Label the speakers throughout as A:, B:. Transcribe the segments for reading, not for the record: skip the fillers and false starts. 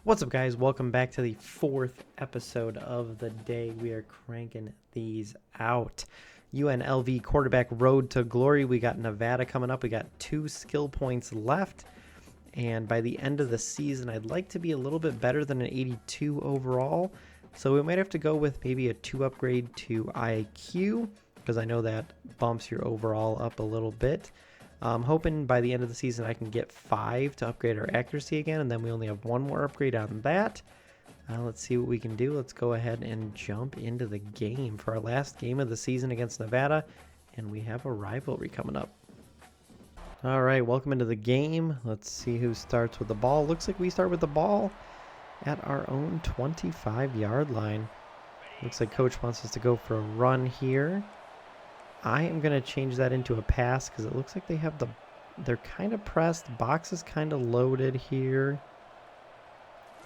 A: What's up, guys? Welcome back to the fourth episode of the day. We are cranking these out. UNLV quarterback road to glory. We got Nevada coming up. We got 2 skill points left. And by the end of the season, I'd like to be a little bit better than an 82 overall. So we might have to go with maybe a 2 upgrade to IQ, because I know that bumps your overall up a little bit. I'm hoping by the end of the season I can get 5 to upgrade our accuracy again, and then we only have 1 more upgrade on that. Let's see what we can do. Let's go ahead and jump into the game for our last game of the season against Nevada, and we have a rivalry coming up. All right, welcome into the game. Let's see who starts with the ball. Looks like we start with the ball at our own 25-yard line. Looks like coach wants us to go for a run here. I am going to change that into a pass because it looks like they're kind of pressed. Box is kind of loaded here.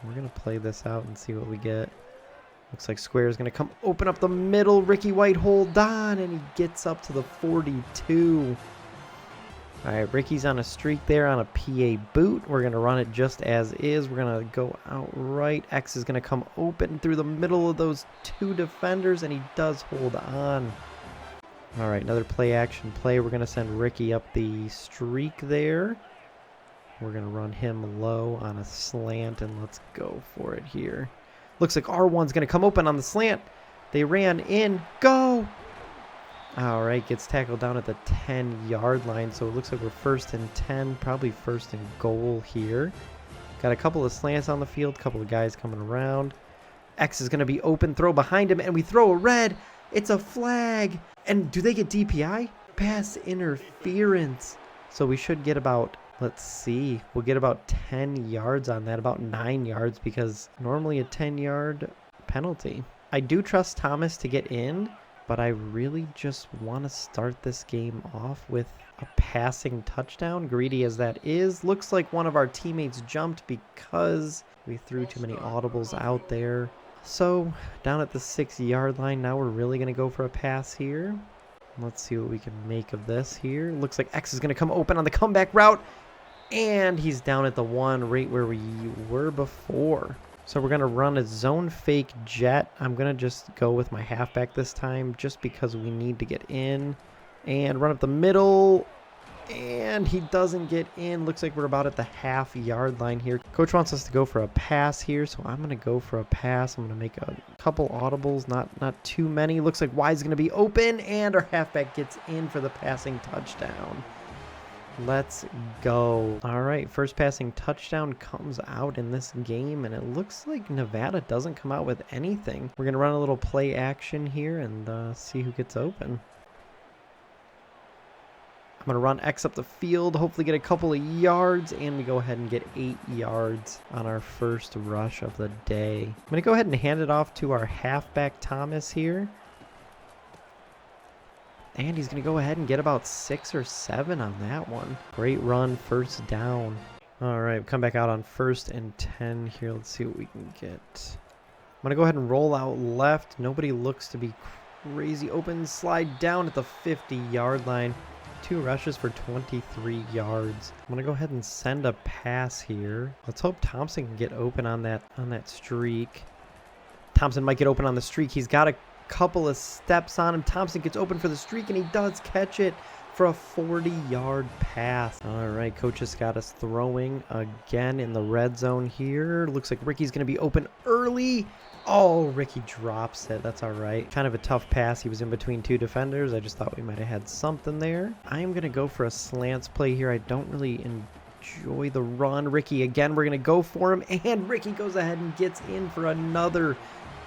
A: We're going to play this out and see what we get. Looks like Square is going to come open up the middle. Ricky White hold on, and he gets up to the 42. All right, Ricky's on a streak there on a PA boot. We're going to run it just as is. We're going to go outright. X is going to come open through the middle of those 2 defenders, and he does hold on. All right, another play action play. We're going to send Ricky up the streak there. We're going to run him low on a slant, and let's go for it here. Looks like R1's going to come open on the slant. They ran in. Go! All right, gets tackled down at the 10-yard line, so it looks like we're 1st and 10, probably 1st and goal here. Got a couple of slants on the field, couple of guys coming around. X is going to be open, throw behind him, and we throw a red. It's a flag. And do they get DPI? Pass interference. So we should get about, let's see, we'll get about 10 yards on that, about 9 yards, because normally a 10-yard penalty. I do trust Thomas to get in, but I really just want to start this game off with a passing touchdown, greedy as that is. Looks like one of our teammates jumped because we threw too many audibles out there. So, down at the 6-yard line, now we're really going to go for a pass here. Let's see what we can make of this here. Looks like X is going to come open on the comeback route. And he's down at the 1 right where we were before. So we're going to run a zone fake jet. I'm going to just go with my halfback this time just because we need to get in. And run up the middle. And he doesn't get in. Looks like we're about at the half-yard line here. Coach wants us to go for a pass here, so I'm going to go for a pass. I'm going to make a couple audibles, not too many. Looks like Y is going to be open, and our halfback gets in for the passing touchdown. Let's go. All right, first passing touchdown comes out in this game, and it looks like Nevada doesn't come out with anything. We're going to run a little play action here and see who gets open. I'm going to run X up the field, hopefully get a couple of yards, and we go ahead and get 8 yards on our first rush of the day. I'm going to go ahead and hand it off to our halfback Thomas here. And he's going to go ahead and get about 6 or 7 on that one. Great run, first down. All right, come back out on 1st and 10 here. Let's see what we can get. I'm going to go ahead and roll out left. Nobody looks to be crazy open. Slide down at the 50-yard line. 2 rushes for 23 yards. I'm gonna go ahead and send a pass here. Let's hope Thompson can get open on that streak. Thompson might get open on the streak. He's got a couple of steps on him. Thompson gets open for the streak, and he does catch it for a 40-yard pass. All right, coach has got us throwing again in the red zone here. Looks like Ricky's gonna be open early. Oh, Ricky drops it. That's all right. Kind of a tough pass. He was in between 2 defenders. I just thought we might have had something there. I am going to go for a slants play here. I don't really enjoy the run. Ricky, again, we're going to go for him. And Ricky goes ahead and gets in for another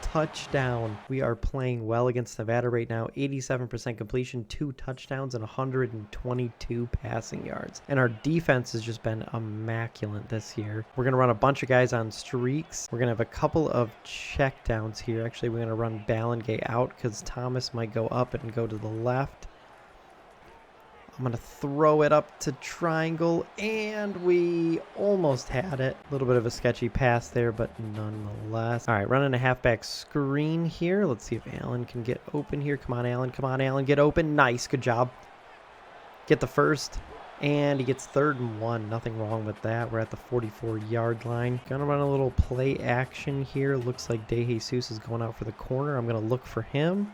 A: touchdown. We are playing well against Nevada right now. 87% completion, 2 touchdowns, and 122 passing yards. And our defense has just been immaculate this year. We're going to run a bunch of guys on streaks. We're going to have a couple of checkdowns here. Actually, we're going to run Ballengay out because Thomas might go up and go to the left. I'm going to throw it up to triangle, and we almost had it. A little bit of a sketchy pass there, but nonetheless. All right, running a halfback screen here. Let's see if Allen can get open here. Come on, Allen. Come on, Allen. Get open. Nice. Good job. Get the first. And he gets 3rd and 1. Nothing wrong with that. We're at the 44-yard line. Gonna run a little play action here. Looks like De Jesus is going out for the corner. I'm gonna look for him.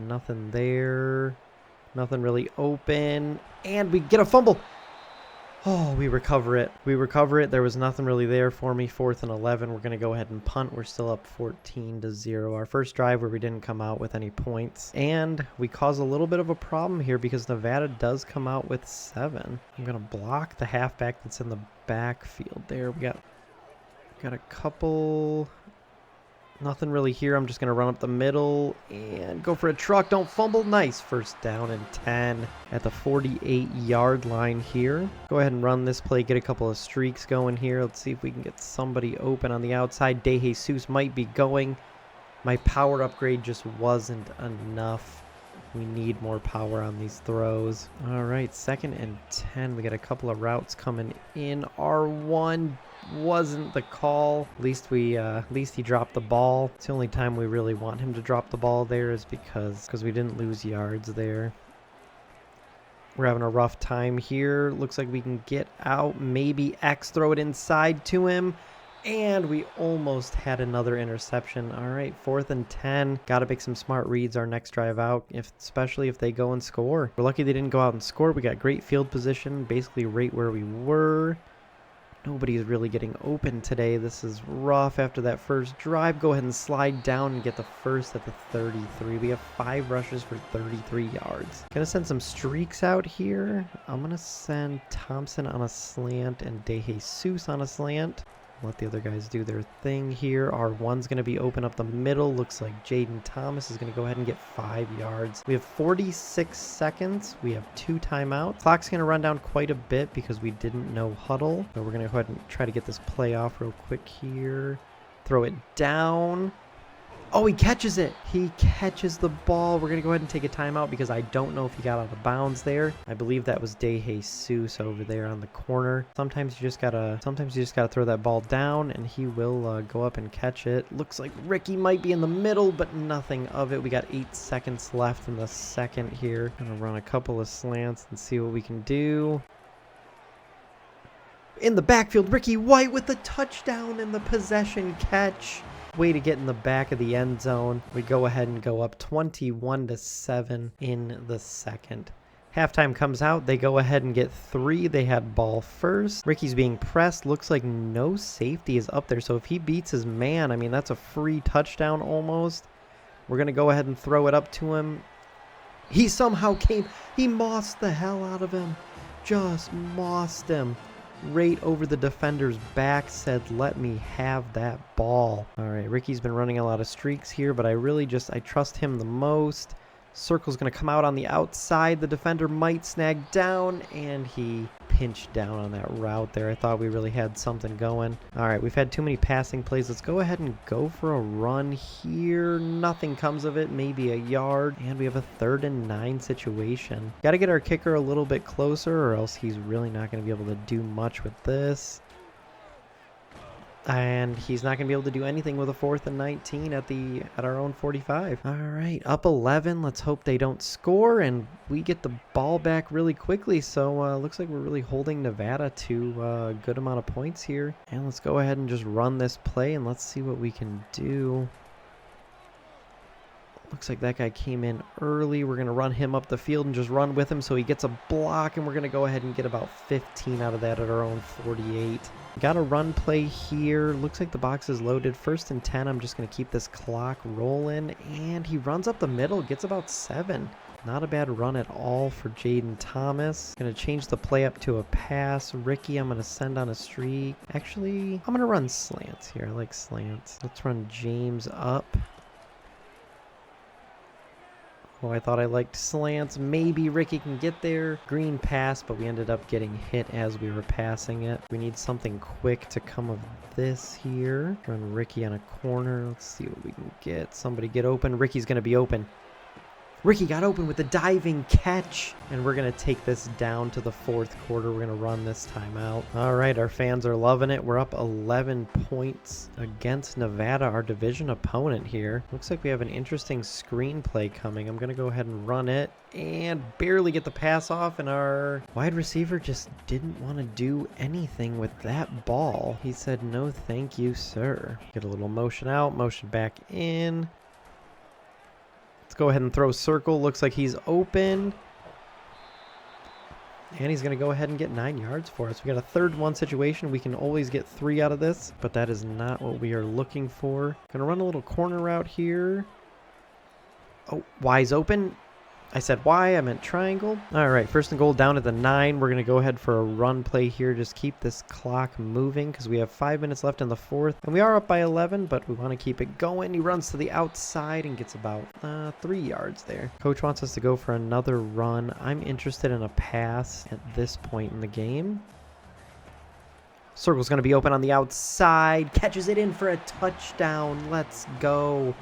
A: Nothing there. Nothing really open. And we get a fumble. Oh, we recover it. We recover it. There was nothing really there for me. 4th and 11. We're going to go ahead and punt. We're still up 14-0. Our first drive where we didn't come out with any points. And we cause a little bit of a problem here because Nevada does come out with 7. I'm going to block the halfback that's in the backfield there. We got a couple... Nothing really here. I'm just going to run up the middle and go for a truck. Don't fumble. Nice. 1st down and 10 at the 48-yard line here. Go ahead and run this play. Get a couple of streaks going here. Let's see if we can get somebody open on the outside. De Jesus might be going. My power upgrade just wasn't enough. We need more power on these throws. All right. 2nd and 10. We got a couple of routes coming in. R1. Wasn't the call. At least he dropped the ball. It's the only time we really want him to drop the ball there is because we didn't lose yards there. We're having a rough time here. Looks like we can get out. Maybe X throw it inside to him. And we almost had another interception. All right, 4th and 10. Got to make some smart reads our next drive out, especially if they go and score. We're lucky they didn't go out and score. We got great field position, basically right where we were. Nobody's really getting open today. This is rough after that first drive. Go ahead and slide down and get the first at the 33. We have 5 rushes for 33 yards. Gonna send some streaks out here. I'm gonna send Thompson on a slant and De Jesus on a slant. Let the other guys do their thing here. R1's going to be open up the middle. Looks like Jaden Thomas is going to go ahead and get 5 yards. We have 46 seconds. We have 2 timeouts. Clock's going to run down quite a bit because we didn't know huddle. So we're going to go ahead and try to get this play off real quick here. Throw it down. Oh, he catches it. He catches the ball. We're going to go ahead and take a timeout because I don't know if he got out of bounds there. I believe that was De Jesus over there on the corner. Sometimes you just gotta throw that ball down and he will go up and catch it. Looks like Ricky might be in the middle, but nothing of it. We got 8 seconds left in the second here. Gonna run a couple of slants and see what we can do. In the backfield, Ricky White with the touchdown and the possession catch. Way to get in the back of the end zone. We go ahead and go up 21-7 in the second. Halftime comes out. They go ahead and get 3. They had ball first. Ricky's being pressed. Looks like no safety is up there. So if he beats his man, I mean, that's a free touchdown almost. We're going to go ahead and throw it up to him. He somehow came. He mossed the hell out of him. Just mossed him. Right over the defender's back, said, let me have that ball. All right, Ricky's been running a lot of streaks here, but I trust him the most. Circle's going to come out on the outside. The defender might snag down, and he pinched down on that route there. I thought we really had something going. All right, we've had too many passing plays. Let's go ahead and go for a run here. Nothing comes of it, maybe a yard, and we have a 3rd and 9 situation. Got to get our kicker a little bit closer, or else he's really not going to be able to do much with this. And he's not going to be able to do anything with a 4th and 19 at our own 45. All right, up 11. Let's hope they don't score, and we get the ball back really quickly. So looks like we're really holding Nevada to a good amount of points here. And let's go ahead and just run this play, and let's see what we can do. Looks like that guy came in early. We're going to run him up the field and just run with him so he gets a block, and we're going to go ahead and get about 15 out of that at our own 48. Got a run play here. Looks like the box is loaded. 1st and 10. I'm just going to keep this clock rolling, and he runs up the middle, gets about 7. Not a bad run at all for Jaden Thomas. Going to change the play up to a pass. Ricky, I'm going to send on a streak. Actually, I'm going to run slants here. I like slants. Let's run James up. Oh, I thought I liked slants. Maybe Ricky can get there. Green pass, but we ended up getting hit as we were passing it. We need something quick to come of this here. Run Ricky on a corner. Let's see what we can get. Somebody get open. Ricky's going to be open. Ricky got open with the diving catch. And we're going to take this down to the fourth quarter. We're going to run this timeout. All right, our fans are loving it. We're up 11 points against Nevada, our division opponent here. Looks like we have an interesting screenplay coming. I'm going to go ahead and run it and barely get the pass off. And our wide receiver just didn't want to do anything with that ball. He said, no, thank you, sir. Get a little motion out, motion back in. Let's go ahead and throw circle. Looks like he's open. And he's going to go ahead and get 9 yards for us. We got a 3rd-and-1 situation. We can always get 3 out of this, but that is not what we are looking for. Going to run a little corner route here. Oh, Y's open. I said Y, I meant triangle. All right, 1st and goal down at the 9. We're going to go ahead for a run play here. Just keep this clock moving because we have 5 minutes left in the 4th. And we are up by 11, but we want to keep it going. He runs to the outside and gets about 3 yards there. Coach wants us to go for another run. I'm interested in a pass at this point in the game. Circle's going to be open on the outside. Catches it in for a touchdown. Let's go.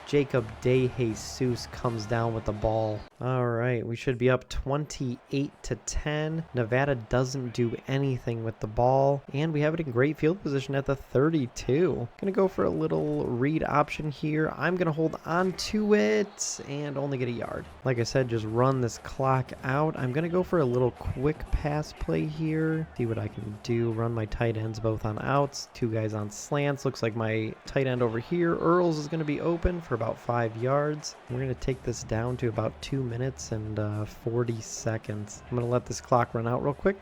A: Jacob De Jesus comes down with the ball. All right, we should be up 28-10. Nevada doesn't do anything with the ball, and we have it in great field position at the 32. Gonna go for a little read option here. I'm gonna hold on to it and only get a yard. Like I said, just run this clock out. I'm gonna go for a little quick pass play here. See what I can do. Run my tight ends both on outs. 2 guys on slants. Looks like my tight end over here, Earls, is gonna be open for about 5 yards. We're going to take this down to about 2 minutes and 40 seconds. I'm going to let this clock run out real quick.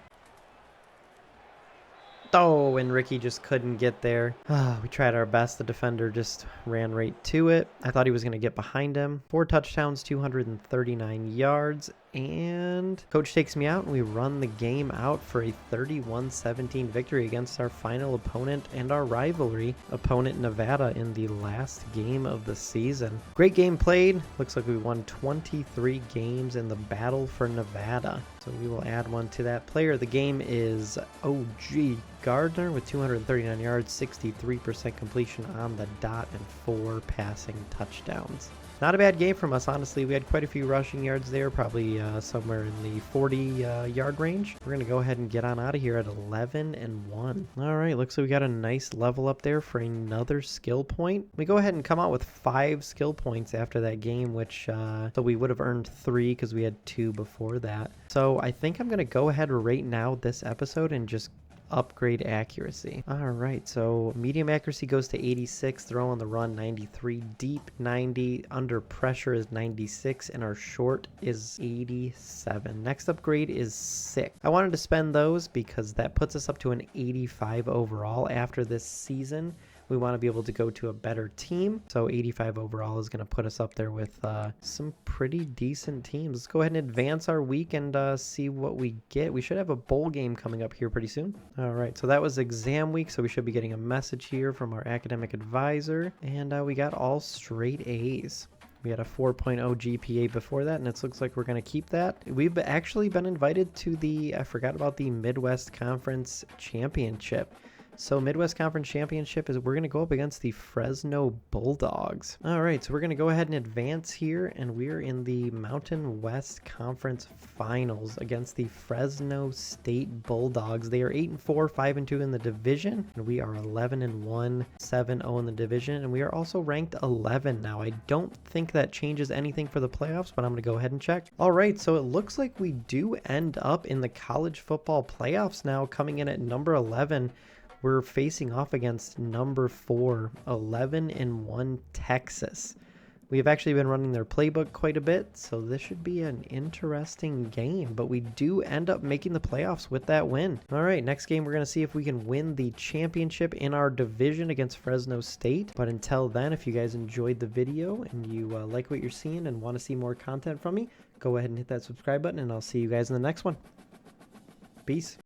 A: Oh, and Ricky just couldn't get there. We tried our best. The defender just ran right to it. I thought he was going to get behind him. 4 touchdowns, 239 yards. And coach takes me out and we run the game out for a 31-17 victory against our final opponent and our rivalry opponent, Nevada, in the last game of the season. Great game played. Looks like we won 23 games in the battle for Nevada. So we will add one to that. Player of the game is OG Gardner with 239 yards, 63% completion on the dot, and 4 passing touchdowns. Not a bad game from us, honestly. We had quite a few rushing yards there, probably somewhere in the 40-yard range. We're going to go ahead and get on out of here at 11-1. All right, looks like we got a nice level up there for another skill point. We go ahead and come out with 5 skill points after that game, which so we would have earned 3 because we had 2 before that. So I think I'm going to go ahead right now this episode and just upgrade accuracy. All right, so medium accuracy goes to 86, throw on the run 93, deep 90, under pressure is 96, and our short is 87. Next upgrade is 6. I wanted to spend those because that puts us up to an 85 overall after this season. We want to be able to go to a better team. So 85 overall is going to put us up there with some pretty decent teams. Let's go ahead and advance our week and see what we get. We should have a bowl game coming up here pretty soon. All right, so that was exam week. So we should be getting a message here from our academic advisor. And we got all straight A's. We had a 4.0 GPA before that, and it looks like we're going to keep that. We've actually been invited to I forgot about the Midwest Conference Championship. So Midwest Conference Championship is we're going to go up against the Fresno Bulldogs. All right, so we're going to go ahead and advance here, and we're in the Mountain West Conference Finals against the Fresno State Bulldogs. They are 8-4, 5-2 in the division, and we are 11-1, 7-0 in the division, and we are also ranked 11 now. I don't think that changes anything for the playoffs, but I'm going to go ahead and check. All right, so it looks like we do end up in the college football playoffs now, coming in at number 11. We're facing off against number 4, 11-1 Texas. We have actually been running their playbook quite a bit, so this should be an interesting game. But we do end up making the playoffs with that win. All right, next game we're going to see if we can win the championship in our division against Fresno State. But until then, if you guys enjoyed the video and you like what you're seeing and want to see more content from me, go ahead and hit that subscribe button, and I'll see you guys in the next one. Peace.